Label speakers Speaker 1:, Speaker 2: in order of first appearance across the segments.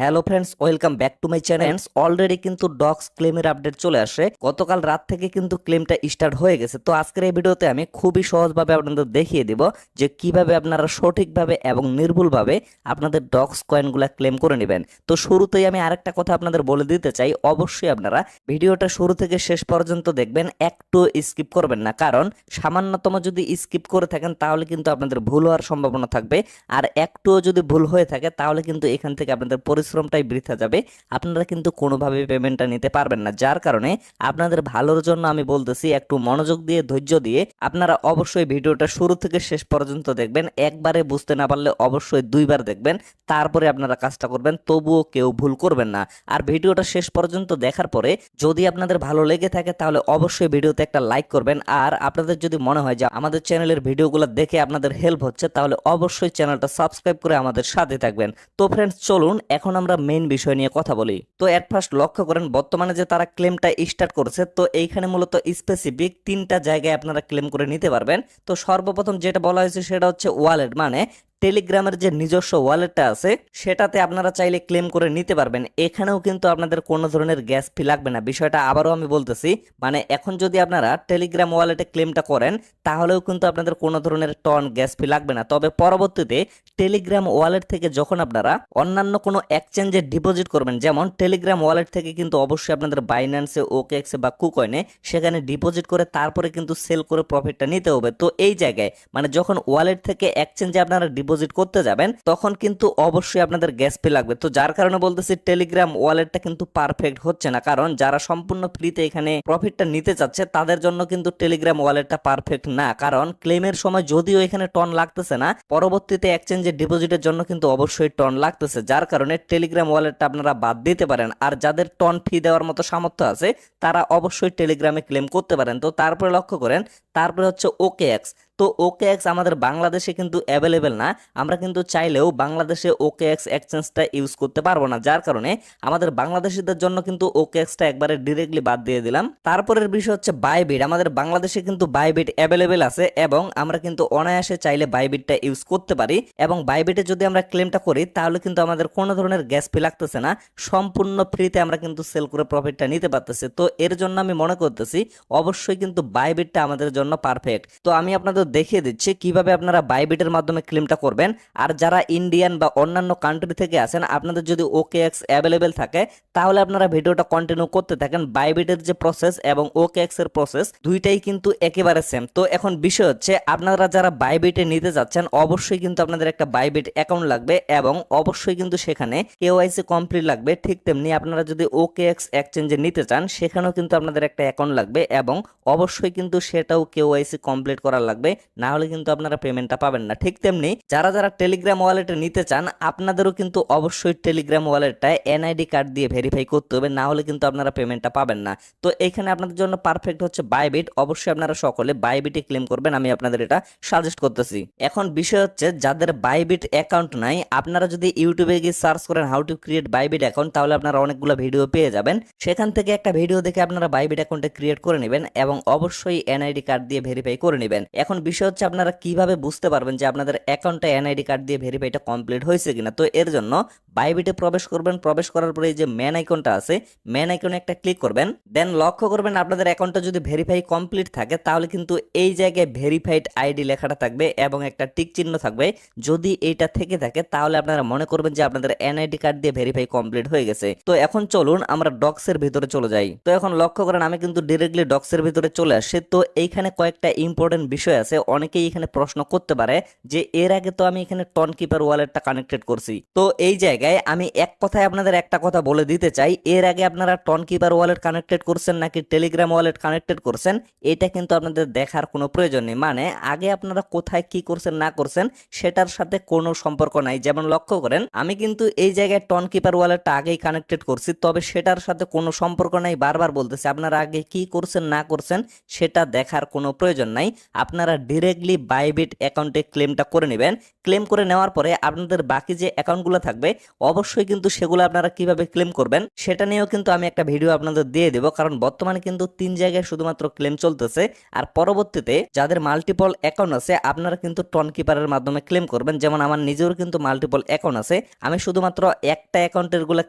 Speaker 1: Hello friends, welcome back to my channel. Already কিন্তু dogs ক্লেমের update চলে আসে। গতকাল রাত থেকে কিন্তু ক্লেমটা স্টার্ট হয়ে গেছে। তো আজকের এই ভিডিওতে আমি খুবই সহজভাবে আপনাদের দেখিয়ে দিব যে কিভাবে আপনারা সঠিকভাবে এবং নির্ভুলভাবে আপনাদের ডগস কয়েনগুলো ক্লেম করে নেবেন। তো শুরুতেই আমি আরেকটা কথা আপনাদের বলে দিতে চাই, অবশ্যই আপনারা ভিডিওটা শুরু থেকে শেষ পর্যন্ত দেখবেন, একটু স্কিপ করবেন না। কারণ সামান্যতম যদি স্কিপ করে থাকেন তাহলে কিন্তু আপনাদের ভুল হওয়ার সম্ভাবনা থাকবে। আর একটুও যদি ভুল হয়ে থাকে তাহলে কিন্তু এখান থেকে আপনাদের পরিশ্রমটাই বৃথা যাবে। আপনারা কিন্তু কোনোভাবে পেমেন্টটা নিতে পারবেন না। যার কারণে আপনাদের ভালোর জন্য আমি বলতেছি, একটু মনোযোগ দিয়ে ধৈর্য দিয়ে আপনারা অবশ্যই ভিডিওটা শুরু থেকে শেষ পর্যন্ত দেখবেন। একবারে বুঝতে না পারলে অবশ্যই দুইবার দেখবেন, তারপরে আপনারা কাজটা করবেন। তবুও কেউ ভুল করবেন না। আর ভিডিওটা শেষ পর্যন্ত দেখার পরে যদি আপনাদের ভালো লেগে থাকে তাহলে অবশ্যই ভিডিওতে একটা লাইক করবেন। আর আপনাদের যদি মনে হয় যে আমাদের চ্যানেলের ভিডিওগুলো দেখে আপনাদের হেল্প হচ্ছে, তাহলে অবশ্যই চ্যানেলটা সাবস্ক্রাইব করে আমাদের সাথে থাকবেন। তো ফ্রেন্ডস, চলুন এখন আমরা মেইন বিষয় নিয়ে কথা বলি। তো এট ফার্স্ট লক্ষ্য করেন বর্তমানে যে তারা ক্লেমটা স্টার্ট করেছে, তো এইখানে মূলত স্পেসিফিক তিনটা জায়গায় আপনারা ক্লেম করে নিতে পারবেন। তো সর্বপ্রথম যেটা বলা হয়েছে সেটা হচ্ছে ওয়ালেট, মানে টেলিগ্রামের যে নিজস্ব ওয়ালেটটা আছে সেটাতে আপনারা চাইলে ক্লেম করে নিতে পারবেন। এখানেও কিন্তু আপনাদের কোনো ধরনের গ্যাস ফি লাগবে না। বিষয়টা আবারও আমি বলতেছি, মানে এখন যদি আপনারা টেলিগ্রাম ওয়ালেটে ক্লেমটা করেন তাহলেও কিন্তু আপনাদের কোনো ধরনের টন গ্যাস ফি লাগবে না। তবে পরবর্তীতে টেলিগ্রাম ওয়ালেট থেকে যখন আপনারা অন্যান্য কোনো এক্সচেঞ্জে ডিপোজিট করবেন, যেমন টেলিগ্রাম ওয়ালেট থেকে কিন্তু অবশ্যই আপনাদের বাইন্যান্সে, ওকেএক্সে বা কুকয়েনে সেখানে ডিপোজিট করে তারপরে কিন্তু সেল করে প্রফিটটা নিতে হবে। তো এই জায়গায় মানে যখন ওয়ালেট থেকে এক্সচেঞ্জে আপনারা ডিপোজিট করতে যাবেন তখন কিন্তু অবশ্যই আপনাদের গ্যাস ফি লাগবে। তো যার কারণে বলতেছি টেলিগ্রাম ওয়ালেটটা কিন্তু পারফেক্ট হচ্ছে না, কারণ যারা সম্পূর্ণ ফ্রিতে এখানে প্রফিটটা নিতে চাচ্ছে তাদের জন্য কিন্তু টেলিগ্রাম ওয়ালেটটা পারফেক্ট না। কারণ ক্লেমের সময় যদিও এখানে টন লাগতেছে না, পরবর্তীতে এক্সচেঞ্জে ডিপোজিটের জন্য কিন্তু অবশ্যই টন লাগতেছে। যার কারণে টেলিগ্রাম ওয়ালেটটা আপনারা বাদ দিতে পারেন। আর যাদের টন ফি দেওয়ার মতো সামর্থ্য আছে তারা অবশ্যই টেলিগ্রামে ক্লেম করতে পারেন। তো তারপরে লক্ষ্য করেন, তারপরে হচ্ছে ওকেএক্স। তো ওকেএক্স আমাদের বাংলাদেশে কিন্তু অ্যাভেলেবেল না। আমরা কিন্তু চাইলেও বাংলাদেশে ওকেএক্স এক্সচেঞ্জটা ইউজ করতে পারবো না। যার কারণে আমাদের বাংলাদেশিদের জন্য কিন্তু ওকেএক্সটা একবারে ডিরেক্টলি বাদ দিয়ে দিলাম। তারপরের বিষয় হচ্ছে বাইবিট। আমাদের বাংলাদেশে কিন্তু বাইবিট অ্যাভেলেবেল আছে এবং আমরা কিন্তু অনায়াসে চাইলে বাইবিটটা ইউজ করতে পারি। এবং বাইবিটে যদি আমরা ক্লেমটা করি তাহলে কিন্তু আমাদের কোনো ধরনের গ্যাস ফি লাগতেছে না, সম্পূর্ণ ফ্রিতে আমরা কিন্তু সেল করে প্রফিটটা নিতে পারতেছি। তো এর জন্য আমি মনে করতেছি অবশ্যই কিন্তু বাইবিটটা আমাদের জন্য পারফেক্ট। তো আমি আপনাদের দেখিয়ে দিচ্ছি কিভাবে আপনারা বাইবিটের মাধ্যমে ক্লেমটা করবেন। আর যারা ইন্ডিয়ান বা অন্যান্য কান্ট্রি থেকে আছেন, আপনাদের যদি ওকেএক্স অ্যাভেলেবেল থাকে তাহলে আপনারা ভিডিওটা কন্টিনিউ করতে থাকেন। বাইবিটের যে প্রসেস এবং ওকেএক্স এর প্রসেস দুইটাই কিন্তু একেবারে সেম। তো এখন বিষয় হচ্ছে আপনারা যারা বাইবিটে নিতে যাচ্ছেন অবশ্যই কিন্তু আপনাদের একটা বাইবিট অ্যাকাউন্ট লাগবে এবং অবশ্যই কিন্তু সেখানে কেওয়াইসি কমপ্লিট লাগবে। ঠিক তেমনি আপনারা যদি ওকেএক্স এক্সচেঞ্জে নিতে চান সেখানেও কিন্তু আপনাদের একটা অ্যাকাউন্ট লাগবে এবং অবশ্যই কিন্তু সেটাও কেওয়াইসি কমপ্লিট করা লাগবে, না হলে কিন্তু আপনারা পেমেন্টটা পাবেন না। ঠিক তেমনি যারা যারা টেলিগ্রাম ওয়ালেটে নিতে চান আপনাদেরও কিন্তু অবশ্যই টেলিগ্রাম ওয়ালেটটায় এনআইডি কার্ড দিয়ে ভেরিফাই করতে হবে, না হলে কিন্তু আপনারা পেমেন্টটা পাবেন না। তো এখানে আপনাদের জন্য পারফেক্ট হচ্ছে বাইবিট। অবশ্যই আপনারা সকলে বাইবিটে ক্লেম করবেন, আমি আপনাদের এটা সাজেস্ট করতেছি। এখন বিষয় হচ্ছে যাদের বাইবিট অ্যাকাউন্ট নাই, আপনারা যদি ইউটিউবে গিয়ে সার্চ করেন how to create Bybit account তাহলে আপনারা অনেকগুলো ভিডিও পেয়ে যাবেন। সেখান থেকে একটা ভিডিও দেখে আপনারা বাইবিট অ্যাকাউন্টে ক্রিয়েট করে নেবেন এবং অবশ্যই এনআইডি কার্ড দিয়ে ভেরিফাই করে নেবেন। এখন বিষয় হচ্ছে আপনারা কিভাবে বুঝতে পারবেন যে আপনাদের অ্যাকাউন্টে এনআইডি কার্ড দিয়ে ভেরিফাইটা কমপ্লিট হয়েছে কিনা। তো এর জন্য বাইবিটে প্রবেশ করবেন। প্রবেশ করার পরে এই যে মেন আইকনটা আছে, মেন আইকনে একটা ক্লিক করবেন। দেন লক্ষ্য করবেন আপনাদের অ্যাকাউন্টটা যদি ভেরিফাই কমপ্লিট থাকে তাহলে কিন্তু এই জায়গায় ভেরিফাইড আইডি লেখাটা থাকবে এবং একটা টিক চিহ্ন থাকবে। যদি এইটা থেকে থাকে তাহলে আপনারা মনে করবেন যে আপনাদের এনআইডি কার্ড দিয়ে ভেরিফাই কমপ্লিট হয়ে গেছে। তো এখন চলুন আমরা ডক্সের ভিতরে চলে যাই। তো এখন লক্ষ্য করেন আমি কিন্তু ডিরেক্টলি ডক্সের ভিতরে চলে আসছি। তো এইখানে কয়েকটা ইম্পর্টেন্ট বিষয় আছে, অনেকেই এখানে প্রশ্ন করতে পারে যে এর আগে তো আমি এখানে টন কিপার ওয়ালেটটা কানেক্টেড করছি। তো এই জায়গায় আমি এক কথায় আপনাদের একটা কথা বলে দিতে চাই, এর আগে আপনারা টন কিপার ওয়ালেট কানেক্টেড করছেন নাকি টেলিগ্রাম ওয়ালেট কানেক্টেড করছেন এটা কিন্তু আপনাদের দেখার কোনো প্রয়োজন নেই। মানে আগে আপনারা কোথায় কি করছেন না করছেন সেটার সাথে কোনো সম্পর্ক নাই। যেমন লক্ষ্য করেন আমি কিন্তু এই জায়গায় টন কিপার ওয়ালেটটা আগেই কানেক্টেড করছি, তবে সেটার সাথে কোনো সম্পর্ক নাই। বারবার বলতেছি আপনারা আগে কি করছেন না করছেন সেটা দেখার কোনো প্রয়োজন নাই। আপনারা ডিরেক্টলি বাইবিট অ্যাকাউন্টে ক্লেমটা করে নেবেন। ক্লেম করে নেওয়ার পরে আপনাদের বাকি যে অ্যাকাউন্টগুলো থাকবে অবশ্যই কিন্তু সেগুলো আপনারা কিভাবে ক্লেম করবেন সেটা নিয়েও কিন্তু আমি একটা ভিডিও আপনাদের দিয়ে দেবো, কারণ বর্তমানে কিন্তু 3 জায়গায় শুধুমাত্র ক্লেম চলতেছে। আর পরবর্তীতে যাদের মাল্টিপল অ্যাকাউন্ট আছে আপনারা কিন্তু টন কিপারের মাধ্যমে ক্লেম করবেন। যেমন আমার নিজের কিন্তু মাল্টিপল অ্যাকাউন্ট আছে, আমি শুধুমাত্র একটা অ্যাকাউন্টের গুলা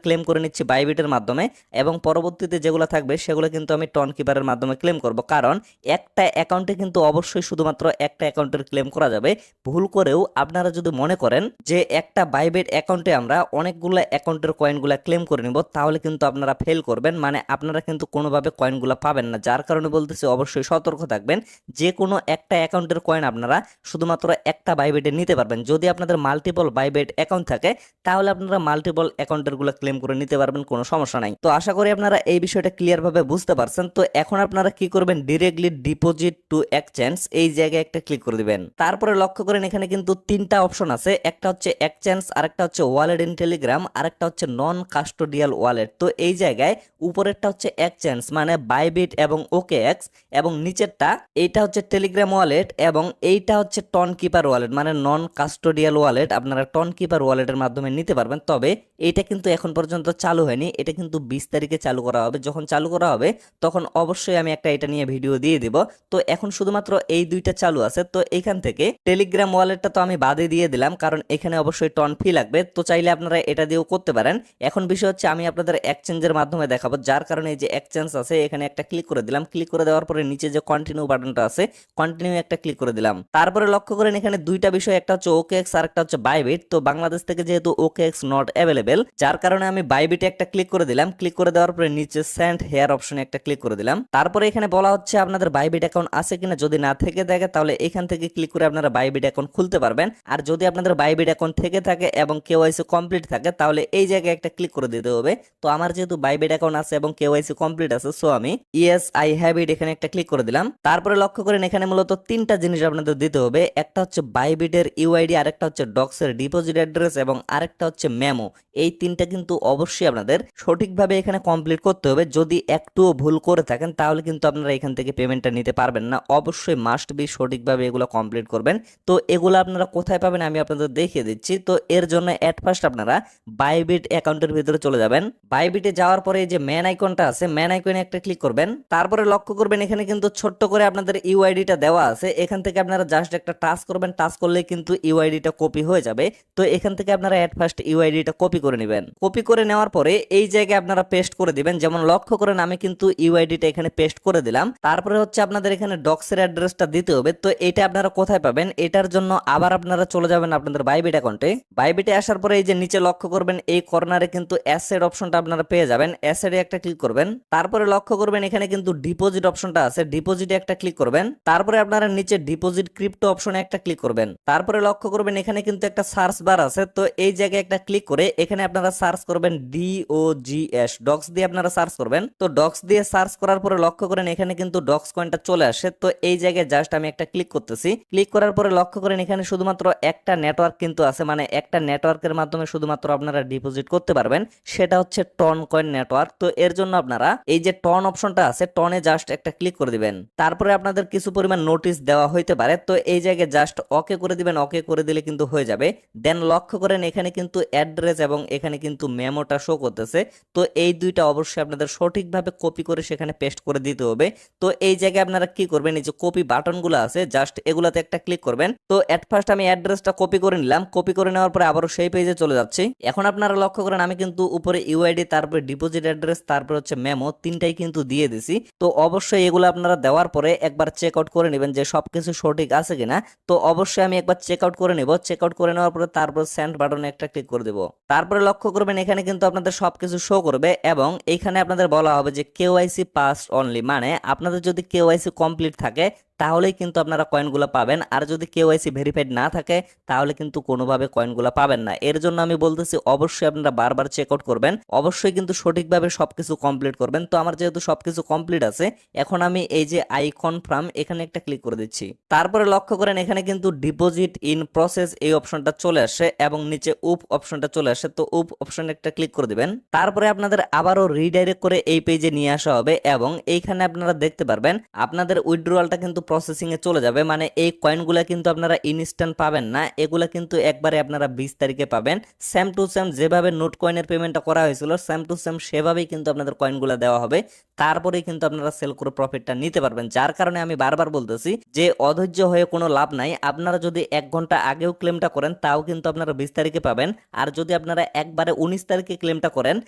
Speaker 1: ক্লেম করে নিচ্ছি বাইবিটের মাধ্যমে, এবং পরবর্তীতে যেগুলো থাকবে সেগুলো কিন্তু আমি টন কিপারের মাধ্যমে ক্লেম করব। কারণ একটা অ্যাকাউন্টে কিন্তু অবশ্যই শুধুমাত্র একটা অ্যাকাউন্টের ক্লেম করা যাবে। ভুল করেও আপনারা যদি মনে করেন যে একটা বাইবিট অ্যাকাউন্টে আমরা অনেকগুলো অ্যাকাউন্টের কয়েনগুলা ক্লেম করে নিব, তাহলে কিন্তু আপনারা ফেল করবেন, মানে আপনারা কিন্তু কোনোভাবে কয়েনগুলা পাবেন না। যার কারণে বলতেছি অবশ্যই সতর্ক থাকবেন। যে কোনো একটা অ্যাকাউন্টের কয়েন আপনারা শুধুমাত্র একটা বাইবিটে নিতে পারবেন। যদি আপনাদের মাল্টিপল বাইবিট অ্যাকাউন্ট থাকে তাহলে আপনারা মাল্টিপল অ্যাকাউন্টের গুলো ক্লেম করে নিতে পারবেন, কোনো সমস্যা নাই। তো আশা করি আপনারা এই বিষয়টা ক্লিয়ার ভাবে বুঝতে পারছেন। তো এখন আপনারা কি করবেন, ডিরেক্টলি ডিপোজিট টু এক্সচেঞ্জ এই জায়গায় একটা ক্লিক করে দিবেন। তারপরে লক্ষ্য করেন এখানে কিন্তু 3টা অপশন আছে, একটা হচ্ছে এক্সচেঞ্জ, আরেকটা হচ্ছে ওয়ালেট ইন টেলিগ্রাম, আরেকটা হচ্ছে নন কাস্টোডিয়াল ওয়ালেট। তো এই জায়গায় উপরেরটা হচ্ছে এক্সচেঞ্জ মানে বাইবিট এবং OKX, এবং নিচেরটা এইটা হচ্ছে টেলিগ্রাম ওয়ালেট, এবং এইটা হচ্ছে টন কিপার ওয়ালেট মানে নন কাস্টোডিয়াল ওয়ালেট। আপনারা টন কিপার ওয়ালেটের মাধ্যমে নিতে পারবেন। তবে এটা কিন্তু এখন পর্যন্ত চালু হয়নি, এটা কিন্তু 20 তারিখে চালু করা হবে। যখন চালু করা হবে তখন অবশ্যই আমি একটা এটা নিয়ে ভিডিও দিয়ে দিব। তো এখন শুধুমাত্র এই দুইটা চালু আছে। তো এখান থেকে টেলিগ্রাম ওয়ালেটটা তো আমি বাদে দিয়ে দিলাম, কারণ এখানে অবশ্যই টন ফি লাগবে। তো চাইলে আপনারা এটা দিয়েও করতে পারেন। এখন বিষয় হচ্ছে আমি আপনাদের এক্সচেঞ্জের মাধ্যমে দেখাবো, যার কারণে এই যে এক্সচেঞ্জ আছে এখানে একটা ক্লিক করে দিলাম। ক্লিক করে দেওয়ার পরে নিচে যে কন্টিনিউ বাটনটা আছে কন্টিনিউ একটা ক্লিক করে দিলাম। তারপরে লক্ষ্য করেন এখানে দুইটা বিষয়, একটা হচ্ছে OKX আর একটা হচ্ছে বাইবিট। তো বাংলাদেশ থেকে যেহেতু OKX নট অ্যাভেলেবেল, যার কারণে আমি বাইবিটে একটা ক্লিক করে দিলাম। ক্লিক করে দেওয়ার পরে নিচে সেন্ড হেয়ার অপশনে একটা ক্লিক করে দিলাম। তারপরে এখানে বলা হচ্ছে আপনাদের বাইবিট অ্যাকাউন্ট আছে কিনা, যদি না থেকে থাকে তাহলে এখান থেকে ক্লিক করে আপনারা বাইবিট অ্যাকাউন্ট খুলতে পারবেন। আর যদি আপনাদের বাইবিট অ্যাকাউন্ট থেকে থাকে এবং KYC কমপ্লিট থাকে তাহলে এই জায়গায় একটা ক্লিক করে দিতে হবে। তো আমার যেহেতু বাইবিট অ্যাকাউন্ট আছে এবং KYC কমপ্লিট আছে, সো আমি ইয়েস আই হ্যাভ ইট এখানে একটা ক্লিক করে দিলাম। তারপরে লক্ষ্য করেন এখানে মূলত 3টা জিনিস আপনাদের দিতে হবে, একটা হচ্ছে বাইবিটের ইউআইডি, আরেকটা হচ্ছে ডক্সের ডিপোজিট অ্যাড্রেস, এবং আরেকটা হচ্ছে মেমো। এই 3টা কিন্তু অবশ্যই আপনাদের সঠিকভাবে এখানে কমপ্লিট করতে হবে। যদি একটুও ভুল করে থাকেন তাহলে কিন্তু আপনারা এখান থেকে পেমেন্টটা নিতে পারবেন না। অবশ্যই মাস্ট বি সঠিকভাবে এগুলো কমপ্লিট করবেন। তো এগুলো আপনারা কোথায় পাবেন আমি আপনাদের দেখিয়ে দিচ্ছি। তো এর জন্য এট ফার্স্ট আপনারা বাইবিট অ্যাকাউন্টের ভিতরে চলে যাবেন। বাইবিটে যাওয়ার পরে এই যে ম্যান আইকনটা আছে, ম্যান আইকনে একটা ক্লিক করবেন। তারপরে লক্ষ্য করবেন এখানে কিন্তু ছোট্ট করে আপনাদের ইউআইডিটা দেওয়া আছে। এখান থেকে আপনারা জাস্ট একটা টাচ করবেন, টাচ করলে কিন্তু ইউআইডিটা কপি হয়ে যাবে। তো এখান থেকে আপনারা এট ফার্স্ট ইউআইডিটা কপি করে নেবেন। কপি করে নেওয়ার পরে এই জায়গায় আপনারা পেস্ট করে দিবেন। যেমন লক্ষ্য করেন আমি কিন্তু ইউআইডিটা এখানে পেস্ট করে দিলাম। তারপরে হচ্ছে আপনাদের এখানে ডক্সের অ্যাড্রেসটা দিতে হবে। তো এটা আপনারা কোথায় পাবেন, এটার জন্য আবার আপনারা চলে যাবেন আপনাদের বাইবিট অ্যাকাউন্টে। বাইবিটে আসার পরে এই যে নিচে লক্ষ্য করবেন এই কর্নারে কিন্তু অ্যাসেট অপশনটা আপনারা পেয়ে যাবেন। অ্যাসেটে একটা ক্লিক করবেন। তারপরে লক্ষ্য করবেন এখানে কিন্তু ডিপোজিট অপশনটা আছে, ডিপোজিটে একটা ক্লিক করবেন। তারপরে আপনারা নিচে ডিপোজিট ক্রিপ্টো অপশনে একটা ক্লিক করবেন। তারপরে লক্ষ্য করবেন এখানে কিন্তু একটা সার্চ বার আছে। তো এই জায়গায় একটা ক্লিক করে এখানে আপনারা সার্চ করবেন DOGS, ডক্স দিয়ে আপনারা সার্চ করবেন। তো ডক্স দিয়ে সার্চ করার পরে লক্ষ্য করেন এখানে কিন্তু ডক্স কয়েনটা চলে আসে। তো এই জায়গায় জাস্ট আমি একটা ক্লিক করতেছি। ক্লিক করার পরে লক্ষ্য করেন এখানে শুধুমাত্র একটা নেটওয়ার্ক কিন্তু আছে, মানে একটা নেটওয়ার্কের মাধ্যমে শুধুমাত্র আপনারা ডিপোজিট করতে পারবেন, সেটা হচ্ছে টন কয়েন নেটওয়ার্ক। তো এর জন্য আপনারা এই যে টন অপশনটা আছে টনে জাস্ট একটা ক্লিক করে দিবেন। তারপরে আপনাদের কিছু পরিমাণ নোটিশ দেওয়া হইতে পারে, তো এই জায়গায় জাস্ট ওকে করে দিবেন। ওকে করে দিলে কিন্তু হয়ে যাবে। দেন লক্ষ্য করেন এখানে কিন্তু অ্যাড্রেস এবং এখানে কিন্তু মেমোটা শো করতেছে। তো এই দুইটা অবশ্যই আপনাদের সঠিকভাবে কপি করে সেখানে পেস্ট করে দিতে হবে। তো এই জায়গায় আপনারা কি করবেন, এই যে কপি বাটনগুলো আছে জাস্ট এগুলাতে একটা ক্লিক করবেন। তো এট ফার্স্ট আমি অ্যাড্রেসটা কপি করে নিলাম। কপি করে নেওয়ার পরে আবারও সেই পেজে চলে যাচ্ছি। এখন আপনারা লক্ষ্য করেন আমি কিন্তু উপরে ইউআইডি, তারপরে ডিপোজিট অ্যাড্রেস, তারপরে হচ্ছে মেমো, তিনটাই কিন্তু দিয়ে দিছি। তো অবশ্যই এগুলো আপনারা দেওয়ার পরে একবার চেক আউট করে নেবেন যে সবকিছু সঠিক আছে কিনা। তো অবশ্যই আমি একবার চেক আউট করে নেব। চেক আউট করে নেওয়ার পরে তারপর সেন্ড বাটনে একটা ক্লিক করে দেব। তারপরে লক্ষ্য করবেন এখানে কিন্তু আপনাদের সবকিছু শো করবে এবং এইখানে আপনাদের বলা হবে যে কেওয়াইসি পাস অনলি, মানে আপনাদের যদি কেওয়াইসি কমপ্লিট থাকে তাহলেই কিন্তু আপনারা কয়েনগুলো পাবেন। আর যদি কেওয়াইসি ভেরিফাইড না থাকে তাহলে কিন্তু কোনোভাবে কয়েনগুলো পাবেন না। এর জন্য আমি বলতেছি অবশ্যই আপনারা বারবার চেক আউট করবেন, অবশ্যই কিন্তু সঠিকভাবে সবকিছু কমপ্লিট করবেন। তো আমার যেহেতু সবকিছু কমপ্লিট আছে, এখন আমি এই যে আই কনফার্ম এখানে একটা ক্লিক করে দিচ্ছি। তারপরে লক্ষ্য করেন এখানে কিন্তু ডিপোজিট ইন প্রসেস এই অপশনটা চলে আসে এবং নিচে উপ অপশনটা চলে আসে। তো উপ অপশনে একটা ক্লিক করে দিবেন। তারপরে আপনাদের আবারও রিডাইরেক্ট করে এই পেজে নিয়ে আসা হবে এবং এইখানে আপনারা দেখতে পারবেন আপনাদের উইথড্রয়ালটা কিন্তু প্রসেসিং এ চলে যাবে, মানে এই কয়েনগুলা কিন্তু আপনারা ইনস্ট্যান্ট পাবেন না, এগুলা কিন্তু একবারে আপনারা 20 তারিখে পাবেন। সেম টু সেম যেভাবে নোট কয়েনের পেমেন্টটা করা হয়েছিল সেম টু সেম সেভাবেই কিন্তু আপনাদের কয়েনগুলা দেওয়া হবে, তারপরে কিন্তু আপনারা সেল করে প্রফিটটা নিতে পারবেন। যার কারণে আমি বারবার বলতেছি যে অধৈর্য হয়ে কোনো লাভ নাই, আপনারা যদি 1 ঘন্টা আগেও ক্লেমটা করেন তাও কিন্তু আপনারা 20 তারিখে পাবেন, আর যদি আপনারা একবারে 19 তারিখে ক্লেমটা করেন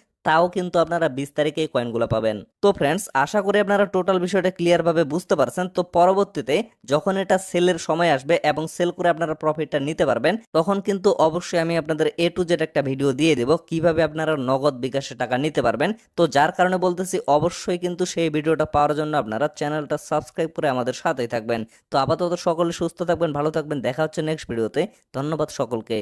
Speaker 1: তাও কিন্তু আপনারা 20 তারিখে এই কয়েনগুলো পাবেন। তো ফ্রেন্ডস, আশা করি আপনারা টোটাল বিষয়টা ক্লিয়ার ভাবে বুঝতে পারছেন। তো পরবর্তীতে যখন এটা সেলের সময় আসবে এবং সেল করে আপনারা প্রফিটটা নিতে পারবেন, তখন কিন্তু অবশ্যই আমি আপনাদের A to Z একটা ভিডিও দিয়ে দেব কিভাবে আপনারা নগদ বিকাশে টাকা নিতে পারবেন। তো যার কারণে বলতেছি অবশ্যই কিন্তু সেই ভিডিওটা পাওয়ার জন্য আপনারা চ্যানেলটা সাবস্ক্রাইব করে আমাদের সাথেই থাকবেন। তো আপাতত সকলে সুস্থ থাকবেন, ভালো থাকবেন, দেখা হচ্ছে নেক্সট ভিডিওতে। ধন্যবাদ সকলকে।